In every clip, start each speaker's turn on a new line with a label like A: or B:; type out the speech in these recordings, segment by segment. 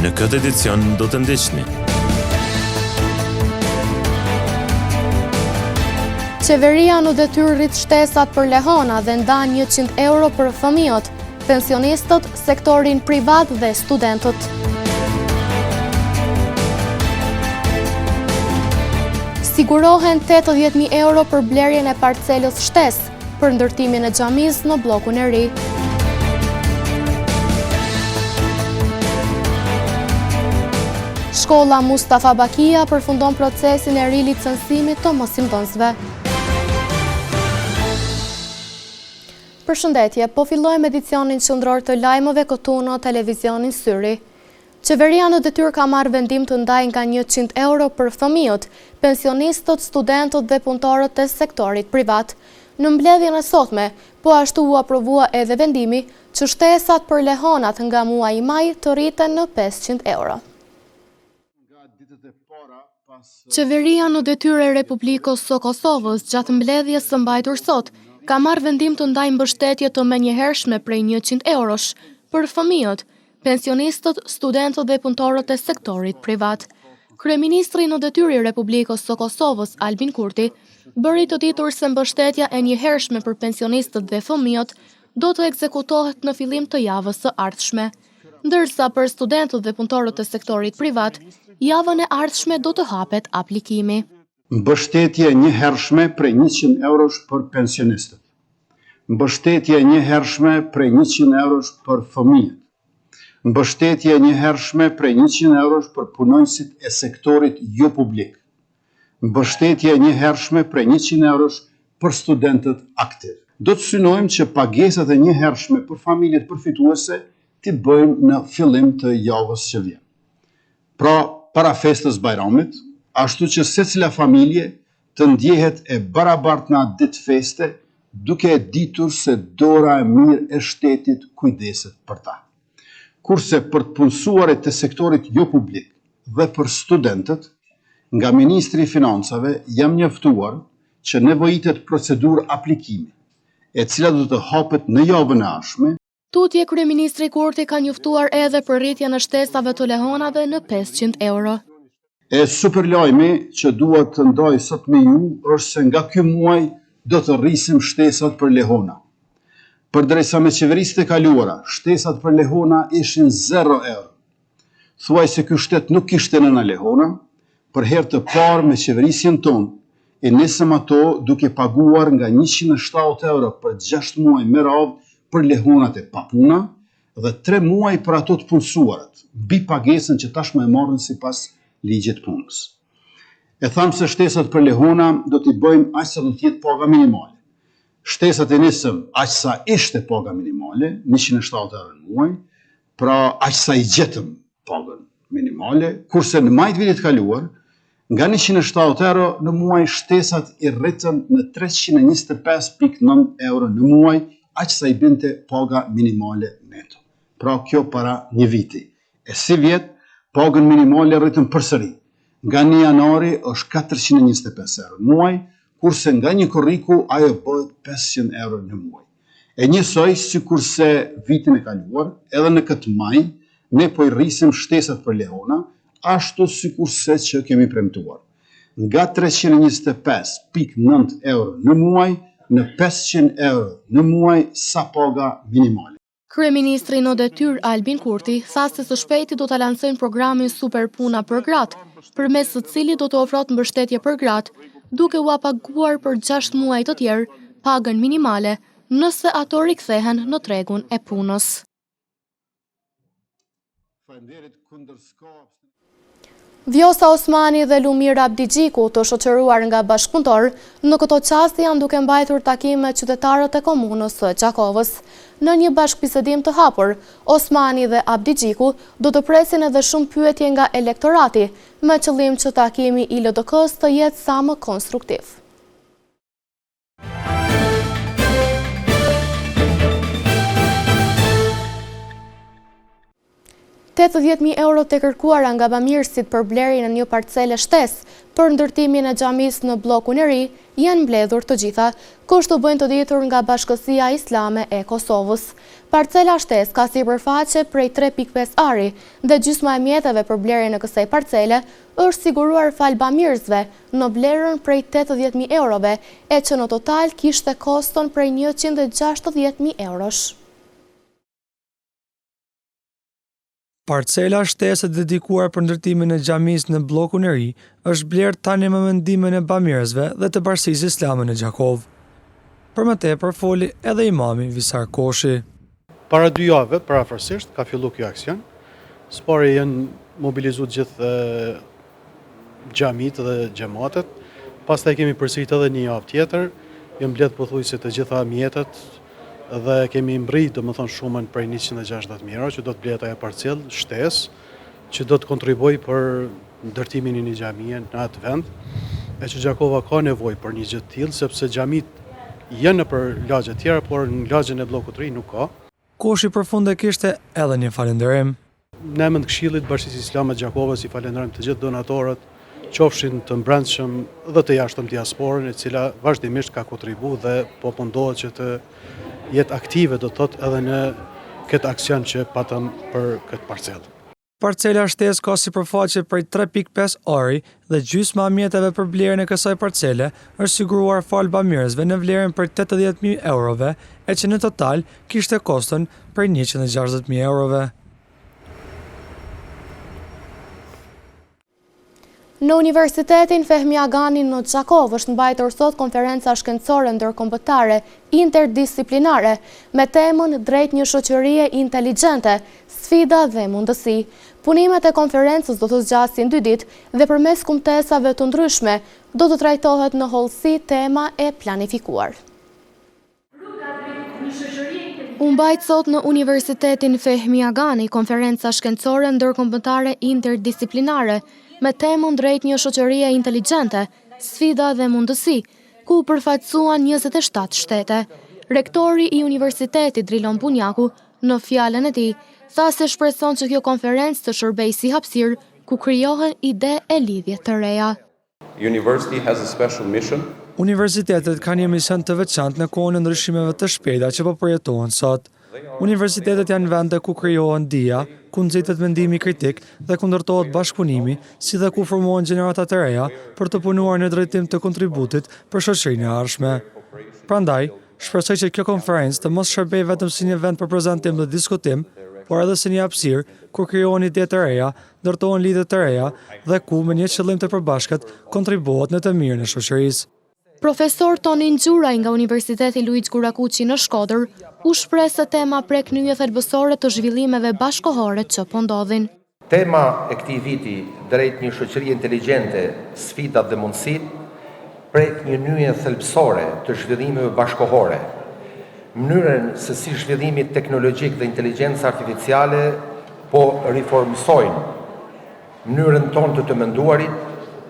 A: Në këtë edicion do të ndiqni.
B: Qeveria në detyrë rrit shtesat për lehona dhe ndan 100 euro për fëmijët, pensionistët, sektorin privat dhe studentët. Sigurohen 80.000 euro për blerjen e parcelës shtes, për ndërtimin e xhamis në bllokun e ri. Shkolla Mustafa Bakia përfundon procesin e rilicencimit të mosimdhënësve. Përshëndetje, po fillojmë edicionin qendror të lajmeve këtu në televizionin Syri. Qeveria në detyrë ka marrë vendim të ndajë nga 100 euro për fëmijët, pensionistët, studentët dhe punëtorët e sektorit privat. Në mbledhjen e sotme, po ashtu u aprovua edhe vendimi që shtesat për lehonat nga muaji maj të rriten në 500 euro. Qeveria në detyrë e Republikës së Kosovës gjatë mbledhjes së mbajtur sot ka marrë vendim të ndajë mbështetje të menjëhershme prej 100 eurosh për fëmijët, pensionistët, studentët dhe punëtorët e sektorit privat. Kryeministri në detyrë i Republikës së Kosovës, Albin Kurti, bëri të ditur se mbështetja e njëhershme për pensionistët dhe fëmijët do të ekzekutohet në fillim të javës së ardhshme, ndërsa për studentët dhe punëtorët e sektorit privat, javën e ardhshme do të hapet aplikimi.
C: Mbështetje njëhershme prej 100 eurosh për pensionistët. Mbështetje njëhershme prej 100 eurosh për fëmijët. Mbështetje njëhershme prej 100 eurosh për punonjësit e sektorit jo publik. Mbështetje njëhershme prej 100 eurosh për studentët aktiv. Do të synojmë që pagesat e njëhershme për familjet përfituese t'i bëjmë në fillim të javës që vjen. Pra, para festës Bajramit, ashtu që secila familje të ndjehet e barabart në atë ditë feste, duke e ditur se dora e mirë e shtetit kujdeset për ta. Kurse për të punësuarit të sektorit jo publik dhe për studentët, nga Ministri i Financave jam njoftuar që nevojitet procedurë aplikimi, e cila do të hapet në javën e ardhshme.
B: Tutje kryeministri Kurti ka njoftuar edhe për rritjen e shtesave të lehonave në 500 euro.
C: E super lajmi që dua të ndaj sot me ju është se nga ky muaj do të rrisim shtesat për lehona. Përderisa me qeverisë e kaluara, shtesat për lehona ishin 0 euro. Thuaj se ky shtet nuk kishte nëna lehona, për herë të parë me qeverisjen tonë, e nisëm ato duke paguar nga 107 euro për 6 muaj me radhë për lehonat e papuna dhe 3 muaj për ato të punësuarat, mbi pagesën që tashmë e marrin sipas ligjit punës. E thamë se shtesat për lehona do t'i bëjmë aq sa do t'jetë paga minimale. Shtesat e nisëm aq sa ishte paga minimale, 107 euro në muaj, pra aq sa i gjetëm pagën minimale, kurse në maj të vitit kaluar, nga 107 euro në muaj shtesat i rritën në 325.9 euro në muaj, aq sa i binte paga minimale neto. Pra kjo para një viti. E si vjet, pagën minimale rritën përsëri. Nga 1 janari është 425 euro në muaj, kurse nga një korriku ajo bëhet 500 euro në muaj. E njësoj si kurse vitin e kaluar, edhe në këtë maj, ne po i rrisim shtesat për lehona, ashtu si kurse që kemi premtuar. Nga 325.9 euro në muaj, në 500 euro në muaj sa paga minimale.
B: Kryeministri në detyrë Albin Kurti tha se së shpejti do ta lancojnë programin Super Puna për gratë, përmes së cilit do të ofrohet mbështetje për gratë, duke u paguar për 6 muaj të tjerë pagën minimale nëse ato rikthehen në tregun e punës. Vjosa Osmani dhe Lumir Abdigjiku, të shoqëruar nga bashkëpunëtor, në këto qaste janë duke mbajtur takime me qytetarët e komunës së Gjakovës. Në një bashkëbisedim të hapur, Osmani dhe Abdigjiku do të presin edhe shumë pyetje nga elektorati, me qëllim që takimi i LDK-s të jetë sa më konstruktiv. 80.000 euro të kërkuara nga bamirësit për blerjen e një parcele shtesë për ndërtimin e xhamisë në bllokun e ri janë mbledhur të gjitha. Kështu bëjnë të ditur nga Bashkësia Islame e Kosovës. Parcela shtesë ka sipërfaqe prej 3.5 ari dhe gjysma e mjeteve për blerjen e kësaj parcele është siguruar fal bamirësve në blerën prej 80.000 eurove, e që në total kishte koston prej 160.000 eurosh.
D: Parcela shtesë dedikuar për ndërtimin e xhamisë në bllokun e ri është blerë tani me mendimin e bamirësve dhe të Bashkisë Islame në Gjakov. Për më tepër foli edhe imami Visar Koshi.
E: Para 2 javëve, parafërsisht, ka fillu kjo aksion. Spore janë mobilizuar gjithë xhamit dhe xhamatet. Pastaj kemi përsërit edhe një javë tjetër, janë mbledh pothuajse të gjitha mjetet dhe kemi mbrit shumën prej 160.000 euro që do të blehet ajo parcel shtesë që do të kontribuoj për ndërtimin e një xhamie në atë vend, e që Gjakova ka nevojë për një gjë të tillë sepse xhamit janë në për lagje të tjera, por në lagjen e bllokut të ri nuk ka.
D: Koshi përfunde kishte edhe një falënderim.
E: Në emër të Këshillit Bashkisë Islame të Gjakovës i falenderojmë të gjithë donatorët, qofshin të brendshëm dhe të jashtëm diasporën, e cila vazhdimisht ka kontribuar dhe po mundohet që të jetë aktive, do të thotë, edhe në këtë aksion që patëm për këtë parcelë.
D: Parcela shtesë ka sipërfaqe prej 3.5 ari dhe gjysma e mjeteve për blerjen e kësaj parcele është siguruar fal bamirësve në vlerën për 80.000 eurove, e që në total kishte koston për 160.000 eurove.
B: Në Universitetin Fehmi Agani në Gjakov është mbajtur sot konferenca shkencore ndërkombëtare interdisiplinare me temën drejt një shoqërie inteligjente, sfida dhe mundësi. Punimet e konferencës do të zgjasin 2 ditë dhe përmes kumtesave të ndryshme do të trajtohet në hollësi tema e planifikuar. U mbajt sot në Universitetin Fehmi Agani konferenca shkencore ndërkombëtare interdisiplinare me temën drejt një shoqërie inteligjente, sfida dhe mundësi, ku përfaqësuan 27 shtete. Rektori i Universitetit Drilon Bunjaku, në fjalën e tij, tha se shpreson që kjo konferencë të shërbejë si hapësirë ku krijohen ide e lidhje të reja.
D: Universitetet kanë një mision të veçantë në kohën e ndryshimeve të shpejta që po përjetohen sot. Universitetet janë vende ku krijohen dija, ku nxitet mendimi kritik dhe ku ndërtohet bashkëpunimi, si dhe ku formohen gjenerata të reja për të punuar në drejtim të kontributit për shoqërinë e ardhshme. Prandaj, shpresoj që kjo konferencë të mos shërbejë vetëm si një vend për prezantim dhe diskutim, por edhe si një hapësirë ku krijohen ide të reja, ndërtohen lidhje të reja dhe ku me një qëllim të përbashkët kontribuohet në të mirën e shoqërisë.
B: Profesor Tonin Gjuraj nga Universiteti Luiz Gurakuqi në Shkodër u shpreh se tema prek nyje thelbësore të zhvillimeve bashkëkohore që po ndodhin.
F: Tema e këtij viti drejt një shoqërie inteligjente, sfidat dhe mundësit, prek një nyje thelbësore të zhvillimeve bashkëkohore, mënyrën se si zhvillimi teknologjik dhe inteligjenca artificiale po riformsojnë mënyrën tonë të menduarit,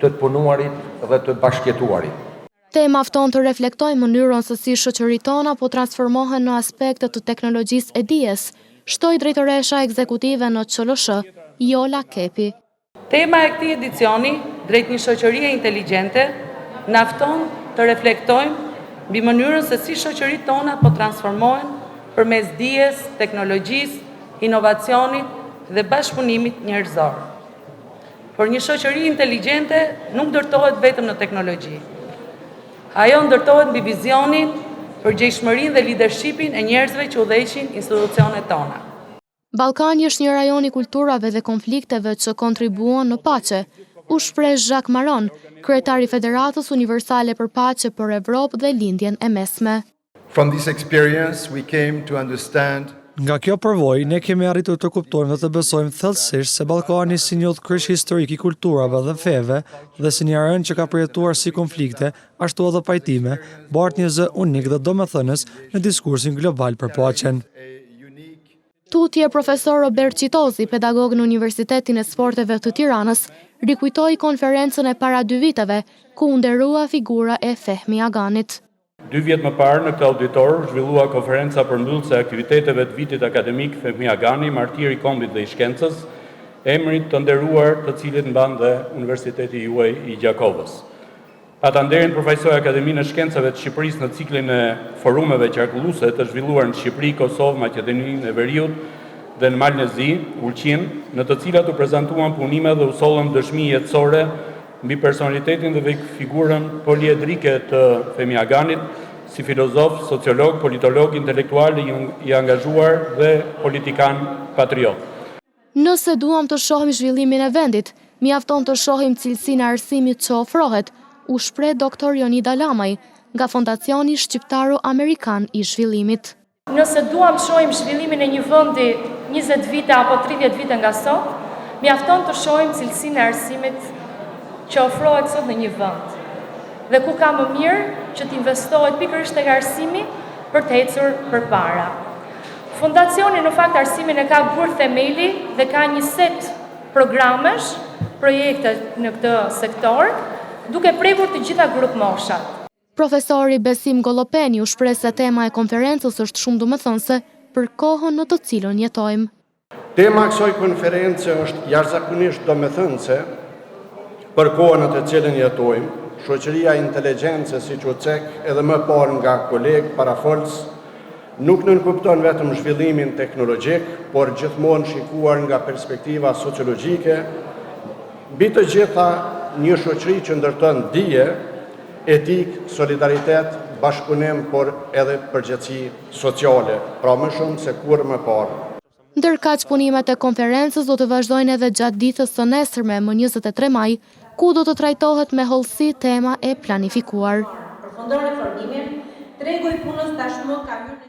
F: të punuarit dhe të bashkëjetuarit.
B: Tema afton të reflektojë mënyrën se si shoqëritë tona po transformohen në aspekte të teknologjisë e dijes, shtoi drejtoresha ekzekutive në QLSH, Jola Kepi.
G: Tema e këtij edicioni, drejt një shoqërie inteligjente, na afton të reflektojmë mbi mënyrën se si shoqëritë tona po transformohen përmes dijes, teknologjisë, inovacionit dhe bashkëpunimit njerëzor. Por një shoqëri inteligjente nuk ndërtohet vetëm në teknologji. Ajo ndërtohet mbi vizionin, përgjegjshmërinë dhe leadershipin e njerëzve që udhëheqin institucionet tona.
B: Ballkani është një rajon i kulturave dhe konflikteve që kontribuon në paqe, u shpreh Jacques Maron, kryetari i Federatës Universale për Paqe për Evropë dhe Lindjen e Mesme.
H: From this experience we came to understand
D: Nga kjo përvojë, ne kemi arritur të kuptojmë dhe të besojmë thellësisht se Ballkani si një udhkryq historik i kulturave dhe feve dhe si një arenë që ka përjetuar si konflikte, ashtu edhe pajtime, bart një zë unik dhe domethënës në diskursin global për paqen.
B: Tutje profesor Robert Qitozi, pedagog në Universitetin e Sporteve të Tiranës, rikujtoi konferencën e para 2 viteve, ku u nderua figura e Fehmi Aganit.
I: 2 vjet më parë në këtë auditor zhvillua konferenca përmbyllëse e aktiviteteve të vitit akademik Fehmi Agani, martiri i kombit dhe i shkencës, emrit të nderuar të cilit mban dhe Universiteti juaj i Gjakovës. Ata nderin përfaqësoi Akademinë e Shkencave të Shqipërisë në ciklin e forumeve qarkulluese të zhvilluar në Shqipëri, Kosovë, Maqedoninë e Veriut dhe në Malnezi, Ulqin, në të cilat u prezantuan punime dhe u sollën dëshmi jetësore mbi personalitetin dhe figurën poliedrike të Femi Aganit, si filozof, sociolog, politolog, intelektual i angazhuar dhe politikan patriot.
B: Nëse duam të shohim zhvillimin e vendit, mjafton të shohim cilësinë e arsimit që ofrohet, u shpreh Dr. Jonida Lamaj, nga Fondacioni Shqiptaro-Amerikan i Zhvillimit.
J: Nëse duam të shohim zhvillimin e një vendi 20 vite apo 30 vite nga sot, mjafton të shohim cilësinë e arsimit që ofrohet sot në një vend. Dhe ku ka më mirë që t'investohet pikërisht tek arsimi për të ecur përpara. Fondacioni në fakt arsimin e ka bërë themeli dhe ka një set programesh, projekte në këtë sektor, duke prekur të gjitha grup moshat.
B: Profesori Besim Gollopeni u shpreh se tema e konferencës është shumë domethënëse për kohën në të cilën jetojmë.
K: Tema e kësaj konference është jashtëzakonisht domethënëse për kohën në të cilën jetojmë. Shoqëria inteligjencë, siç u cek edhe më parë nga koleg parafolës, nuk nënkupton vetëm zhvillimin teknologjik, por gjithmonë shikuar nga perspektiva sociologjike, mbi të gjitha një shoqëri që ndërton dije, etik, solidaritet, bashkëpunim, por edhe përgjegjësi sociale, pra më shumë se kur më parë.
B: Ndërkaq punimet e konferencës do të vazhdojnë edhe gjatë ditës së nesërme më 23 maj, ku do të trajtohet me hollësi tema e planifikuar.
L: Përfundon reformimin, tregu i punës tashmë ka hyrë.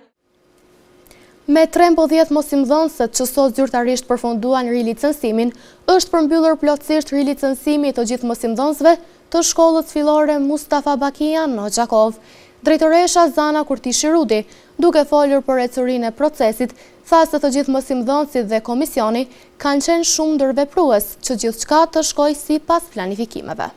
B: Me 13 mosimdhënëse që sot zyrtarisht përfunduan rilicencimin, është përmbyllur plotësisht rilicencimi të gjithë mosimdhënësve të shkollës fillore Mustafa Bakian në Gjakov. Drejtoresha Zana Kurtishi Rudi, duke folur për ecurinë e procesit, tha se të gjithë mosimdhënësit dhe komisioni kanë qenë shumë ndërveprues që gjithçka të shkojë sipas planifikimeve.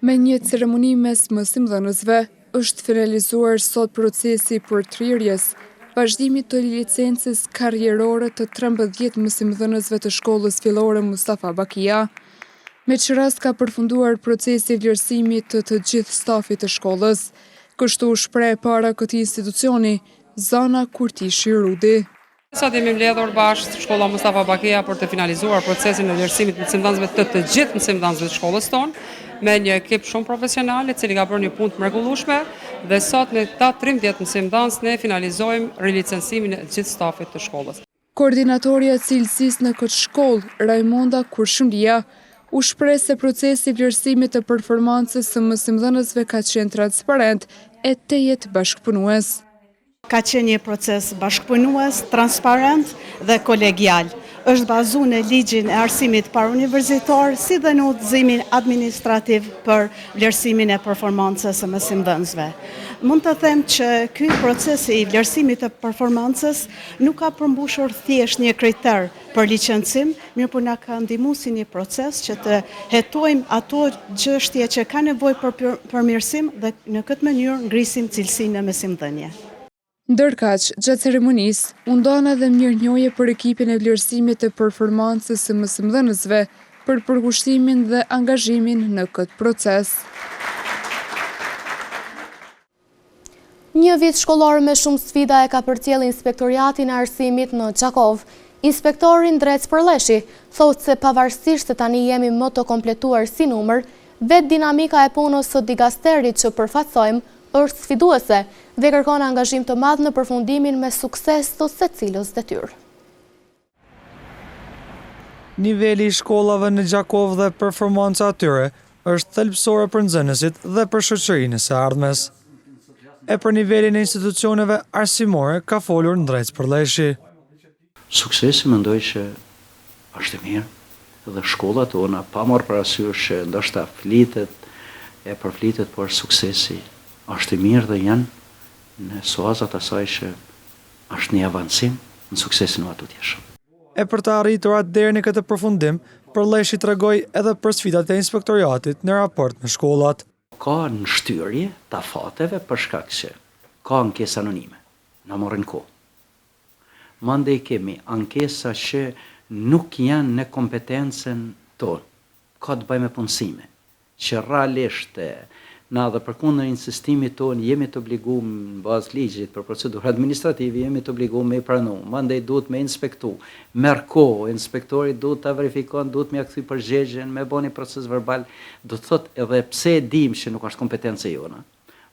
M: Me një ceremoni mes mosimdhënësve, është finalizuar sot procesi për trirjes, vazhdimit të licencës karrierore të 13 mosimdhënësve të shkollës fillore Mustafa Bakia, me që rast ka përfunduar procesi vlerësimit të gjithë stafit të shkollës, kështu shpreh para këtij institucioni Zana Kurtishi Rudi.
N: Sot jemi mbledhur bashkë shkolla Mustafa Bakia për të finalizuar procesin e vlerësimit të mësimdhënësve të gjithë mësimdhënësve të shkollës tonë, me një ekip shumë profesional, i cili ka bërë një punë të mrekullueshme, dhe sot me ta 13 mësimdhënës ne finalizojmë rilicencimin e gjithë stafit të shkollës.
M: Koordinatorja e cilësisë në këtë shkollë, Raimonda Kurshëndia, u shpreh se procesi i vlerësimit të performancës së mësimdhënësve ka qenë transparent e tejet bashkëpunues.
O: Ka qenë një proces bashkëpunues, transparent dhe kolegial. Është bazuar në ligjin e arsimit parauniversitar, si dhe në udhëzimin administrativ për vlerësimin e performancës së mësimdhënësve. Mund të them që ky proces i vlerësimit të performancës nuk ka përmbushur thjesht një kriter për licencim, mirë po na ka ndihmuar si një proces që të hetojmë ato çështje që kanë nevojë për përmirësim dhe në këtë mënyrë ngrisim cilësinë e mësimdhënie.
M: Ndërkaq, gjatë ceremonisë, u ndan edhe mirënjohje për ekipin e vlerësimit të performancës së mësimdhënësve për përkushtimin dhe angazhimin në këtë proces.
B: Një vit shkollor me shumë sfida e ka përcjell Inspektoriati i Arsimit në Gjakov. Inspektori Ndrec Përleshi thotë se pavarësisht se tani jemi më të kompletuar si numër, vetë dinamika e punës së digasterit që përfaqësojmë është sfiduese dhe kërkon angazhim të madh në përfundimin me sukses të secilës detyrë.
D: Niveli i shkollave në Gjakov dhe performanca atyre është thelbësore për nxënësit dhe për shoqërinë së ardhmes. E për nivelin e institucioneve arsimore ka folur Ndrec Përleshi.
P: Suksesi mendoj që është i mirë dhe shkollat tona pa marrë parasysh që ndoshta përflitet, por suksesi është i mirë dhe janë në suazat asaj që është një avancim në suksesin e atutjeshëm.
D: E për të arritur atë deri në këtë përfundim, Përleshi tregoi edhe për sfidat e inspektoriatit në raport me shkollat.
P: Ka në shtyrje të afateve për shkak që ka ankesë anonime, na morën kohë. Mandej kemi ankesa që nuk janë në kompetencen tonë, ka të bëjë me punësime, që realisht na dhe përkundër insistimit tonë jemi të obliguar në bazë ligjit për procedurë administrative, jemi të obliguar me pranu. Mandej duhet me inspektu, merr kohë, inspektori duhet ta verifikon, duhet me ia kthy përgjigjen, me bëni proces verbal, do të thotë edhe pse e dim që nuk është kompetencë jona.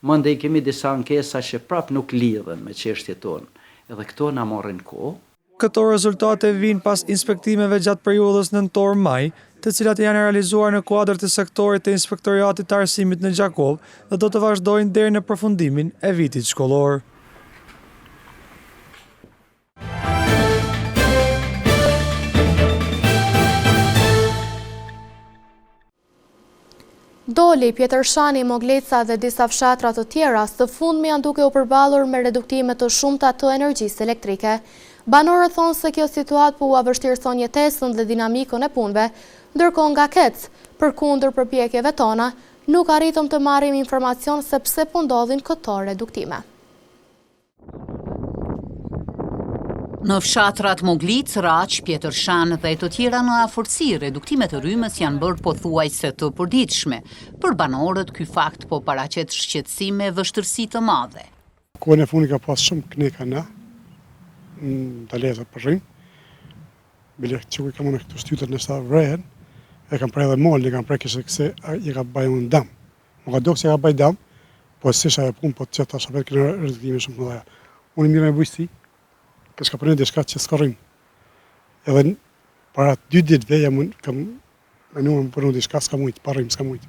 P: Mandej kemi disa ankesa që prap nuk lidhen me çështjet tonë, edhe këto na marrin kohë.
D: Këto rezultate vijnë pas inspektimeve gjatë periudhës nëntor-maj, të cilat janë realizuar në kuadër të sektorit të Inspektoriatit të Arsimit në Gjakov dhe do të vazhdojnë deri në përfundimin e vitit shkollor.
B: Doli, Pjetërshani, Mogleca dhe disa fshatra të tjera së fundmi janë duke u përballur me reduktime të shumta të energjisë elektrike. Banorët thonë se kjo situatë po u vështirëson jetesën dhe dinamikën e punëve, ndërkohë nga KEC, përkundër përpjekjeve tona, nuk arritëm të marrim informacion se pse po ndodhin këto reduktime.
Q: Në fshatrat Moglic, Raq, Pjetërshan dhe të tjera në afërsi, reduktimet e rrymës janë bërë pothuajse të përditshme. Për banorët, ky fakt po paraqet shqetësime e vështirësi të madhe.
E: Kohën e fundit ka pas shumë kneka na, daleza për rrymë. Bile që i kam unë këtu shtytët në sa vrehen, e kam prej dhe mollë, i kam prej kështë këse i ka baj unë dam. Më ka do këse i ka baj dam, po si shë e punë, po të qëta shabet kënë reduktime shumë të dhaja. Unë i mirë me bujësi, kësë ka përnë dhe shka që s'ka rrymë. Edhe para 2 ditëve jam kam menuar më përnë dhe shka s'ka mujtë, pa rrymë s'ka mujtë.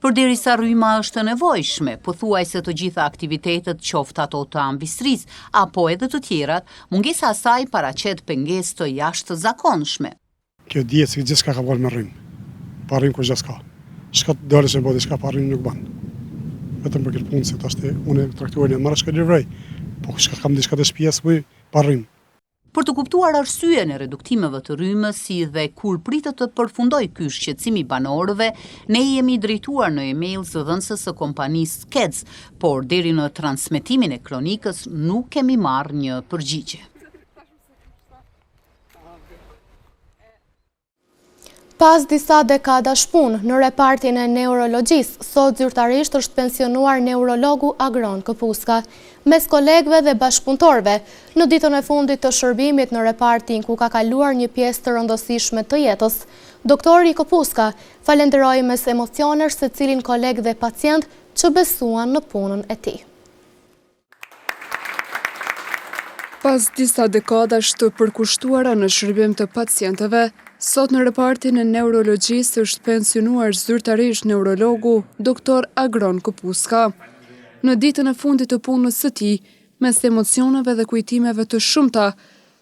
Q: Përderisa rryma është nevojshme, pothuajse të gjitha aktivitetet, qoftë ato të ambistrisë apo edhe të tjerat, mungesa e saj paraqet pengesë të jashtëzakonshme.
E: Kjo dihet se gjithçka ka bërë me rrymë. Pa rrymë kur gjë s'ka. Shka të dalë se bëhet diçka pa rrymë nuk bën. Vetëm për këtë punë se tash unë traktuar në marrë shka livroj, po shka kam diçka të shtëpia s'buj pa rrymë.
Q: Për të kuptuar arsyeën e reduktimeve të rrymës si dhe kur pritet të përfundoj ky shqetësim i banorëve, ne jemi drejtuar në email së dhënësës së kompanisë KEC, por deri në transmetimin e kronikës nuk kemi marrë një përgjigje.
B: Pas disa dekada shpunë në repartin e neurologjisë, sot zyrtarisht është pensionuar neurologu Agron Këpuska. Mes kolegëve dhe bashkëpunëtorëve, në ditën e fundit të shërbimit në repartin ku ka kaluar një pjesë të rëndësishme të jetës, doktori Këpuska falenderoi mes emocionesh secilin kolegë dhe pacient që besuan në punën e tij.
M: Pas disa dekadash të përkushtuara në shërbim të pacientëve, sot në repartin e neurologjisë është pensionuar zyrtarisht neurologu Dr. Agron Këpuska. Në ditën e fundit të punës së tij, mes emocioneve dhe kujtimeve të shumta,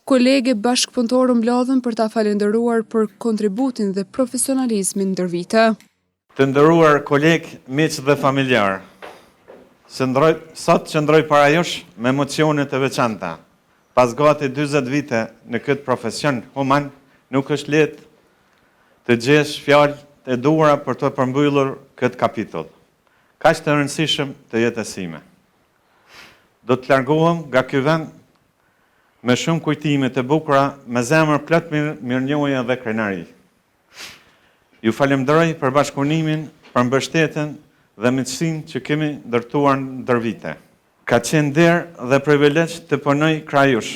M: kolege bashkëpunëtorë mbledhen për ta falenderuar për kontributin dhe profesionalizmin ndër vite.
R: Të nderuar koleg, miq dhe familjar, sot qëndroj para jush me emocione të veçanta. Pas gati 40 vite në këtë profesion human, nuk është lehtë të gjesh fjalë të duhura për të përmbyllur këtë kapitull. Kaq të rëndësishëm të jetës sime. Do të largohem nga ky vend me shumë kujtime të bukura, me zemër plot mirënjohje dhe krenari. Ju falenderoj për bashkëpunimin, për mbështetjen dhe miqësinë që kemi ndërtuar ndër vite. Ka qenë derë dhe privilegj të punoj kraj jush.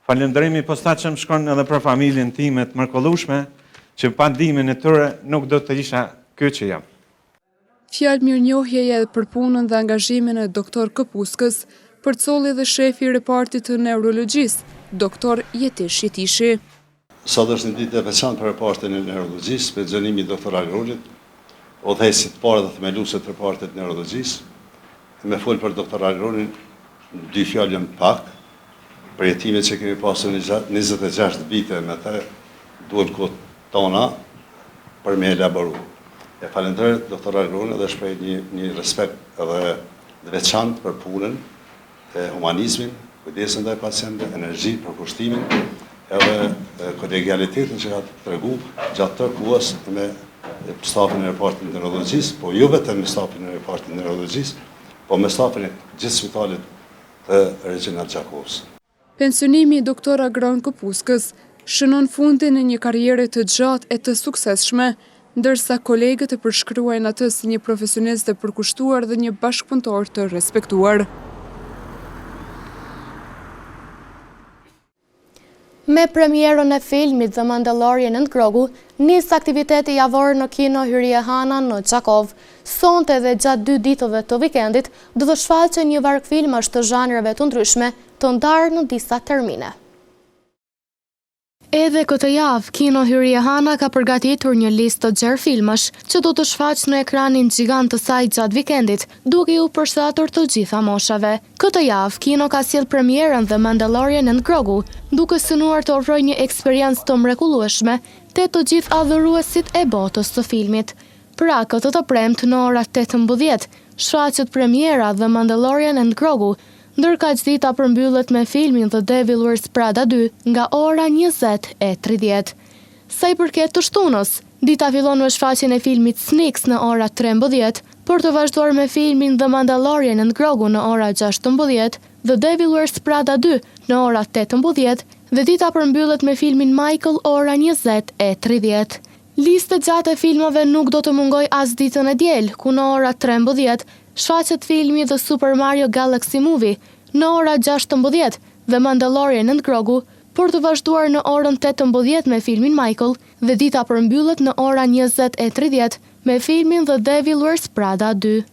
R: Falenderimi posaçëm shkon edhe për familjen time të mrekullueshme, që pa ndihmën e tyre nuk do të isha ky që jam.
M: Fjalë mirënjohjeje për punën dhe angazhimin e doktor Këpuskës, përcolli dhe shefi i repartit të neurologjisë, doktor Jetish Jetishi.
S: Sot është një ditë e veçantë për repartin e neurologjisë, pensionimi i doktor Agronit, udhëheqësit parë dhe themeluesit të repartit të neurologjisë. Me fol për doktor Agronin, 2 fjalë pak, për jetimet që kemi pasur 26 vite me të, duhet kohë tona për me elaboru. E falenderoj doktor Agronin dhe shpreh një respekt edhe veçantë për punën, humanizmin, kujdesin ndaj pacientëve, energji për kushtimin, edhe kolegialitetin që ka tregu gjatë të kohës me stafin e repartit të neurologjisë, po jo vetëm me stafin e repartit të neurologjisë, po me stafin e gjithë spitalit të Regjinat Gjakovës.
M: Pensionimi i doktor Agron Këpuskës shënon fundin e një karriere të gjatë e të suksesshme, ndërsa kolegët e përshkruajnë atë si një profesionist të përkushtuar dhe një bashkëpunëtor të respektuar.
B: Me premierën e filmit The Mandalorian and Grogu, nis aktiviteti javor në kino Hyrje Hana në Çakov. Sonte dhe gjatë 2 ditëve të vikendit, do të shfaqen një varg filmash të zhanreve të ndryshme, të ndarë në disa termine. Edhe këtë javë, kino Hyrje Hana ka përgatitur një listë të gjerë filmash që do të shfaqë në ekranin gjigant të saj gjatë vikendit, duke u përshtatur të gjitha moshave. Këtë javë, kino ka sjellë premierën The Mandalorian and Grogu, duke synuar të ofrojë një eksperiencë të mrekullueshme te të gjithë adhuruesit e botës së filmit. Pra, këtë të premtë në orat 18, shfaqet premiera The Mandalorian and Grogu, ndërka dita përmbyllet me filmin The Devil Wears Prada 2 nga ora 20:30. Sa i përket të shtunës, dita fillon me shfaqjen e filmit Sneaks në ora 13, për të vazhduar me filmin The Mandalorian and Grogu në ora 16, The Devil Wears Prada 2 në ora 18 dhe dita përmbyllet me filmin Michael ora 20:30. Listë gjatë e filmave nuk do të mungoj as ditën e diel, ku në ora 13 shfaqet filmi The Super Mario Galaxy Movie, në ora 16 The Mandalorian and Grogu, për të vazhduar në orën 18 me filmin Michael dhe dita përmbyllet në ora 20:30 me filmin The Devil Wears Prada 2.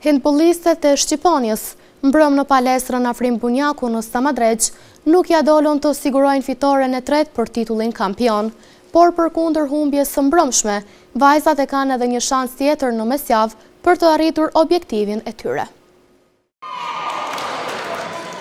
B: Handballistët e Shqiponjës, mbrëm në palestrën Afrim Bunjaku në Samadreq, nuk ja dolën të sigurojnë fitoren e tretë për titullin kampion, por përkundër humbjes së mbrëmshme, vajzat e kanë edhe një shans tjetër në mesjavë për të arritur objektivin e tyre.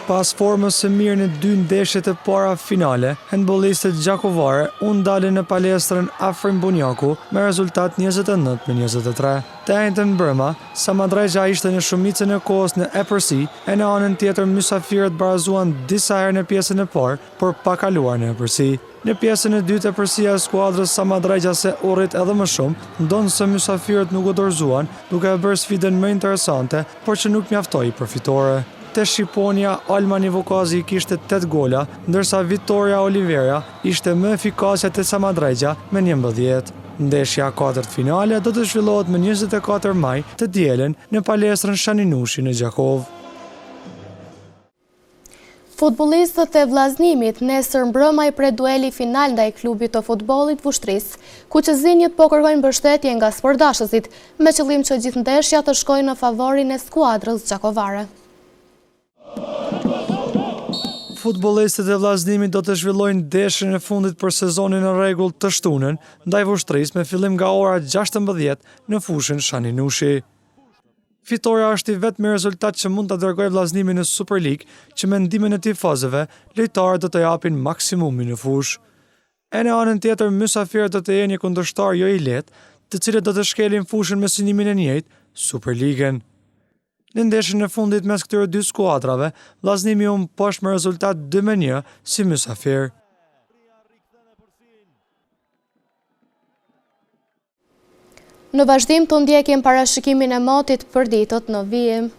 D: Pas formës së mirë në 2 ndeshjet e para finale, handballistët gjakovare u ndalën në palestrën Afrim Bunjaku me rezultat 29-23. Të njëjtën mbrëma, Samadreqa ishte në shumicën e kohës në epërsi, e në anën tjetër mysafirët barazuan disa herë në pjesën e parë, por pa kaluar në epërsi. Në pjesën e dytë epërsia e skuadrës Samadreqase u rrit edhe më shumë, ndonëse mysafirët nuk u dorëzuan, duke e bërë sfidën më interesante, por që nuk mjaftoi për fitore. Te Shqiponia, Almani Vukazi kishte 8 gola, ndërsa Victoria Olivera ishte më efikasja te Samadreqa me 11. Ndeshja katërt finale do të zhvillohet më 24 maj të dielën në palestrën Shaninushi në Gjakov.
B: Futbollistët e vllaznimit nesër mbrëmaj pret dueli final ndaj klubit të futbollit Vushtrisë, ku qëzinjët po kërkojnë mbështetje nga sportdashësit, me qëllim që gjithë ndeshja të shkojnë në favorin e skuadrës gjakovare.
D: Futbollistët e vllaznimit do të zhvillojnë ndeshjen e fundit për sezonin në rregull të shtunën ndaj Vushtrisë me fillim nga ora 16 në fushën Shaninushi. Fitoria është i vetmi rezultat që mund të dërgojë vllaznimin në Super League, që me ndihmën e tifozëve, lojtarët do të japin maksimumin në fushë. E në anën tjetër, mysafirët do të jenë një kundërshtar jo i lehtë, të cilët do të shkelin fushën me synimin e njëjtë, Super League-n. Në ndeshjen e fundit mes këtyre 2 skuadrave, vllaznimi u poshtë me rezultat 2-1 si mysafir.
B: Në vazhdim të ndjekim parashikimin e motit për ditët në vijim.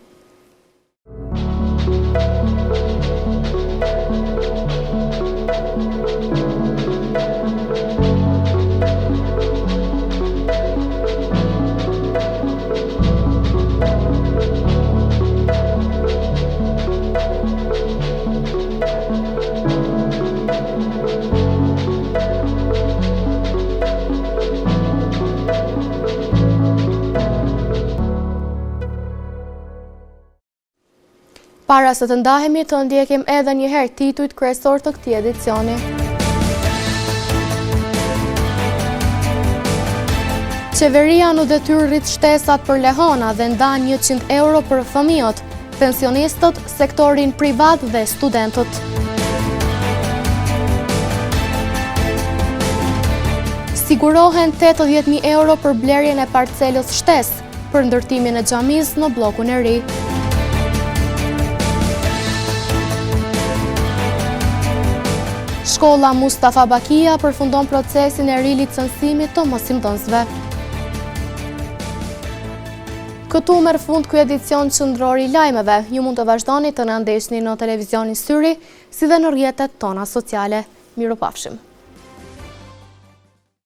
B: Para se të ndahemi të ndjekim edhe një herë titujt kryesor të këtij edicioni. Qeveria në detyrë rrit shtesat për lehona dhe ndan 100 euro për fëmijët, pensionistët, sektorin privat dhe studentët. Sigurohen 80.000 euro për blerjen e parcelës shtesë për ndërtimin e xhamis në bllokun e ri. Shkolla Mustafa Bakia përfundon procesin e rilicensimit të mosimdhënësve. Këtu merr fund ky edicion qendror i lajmeve. Ju mund të vazhdoni të na ndeshni në televizionin Syri, si dhe në rrjetet tona sociale. Mirupafshim.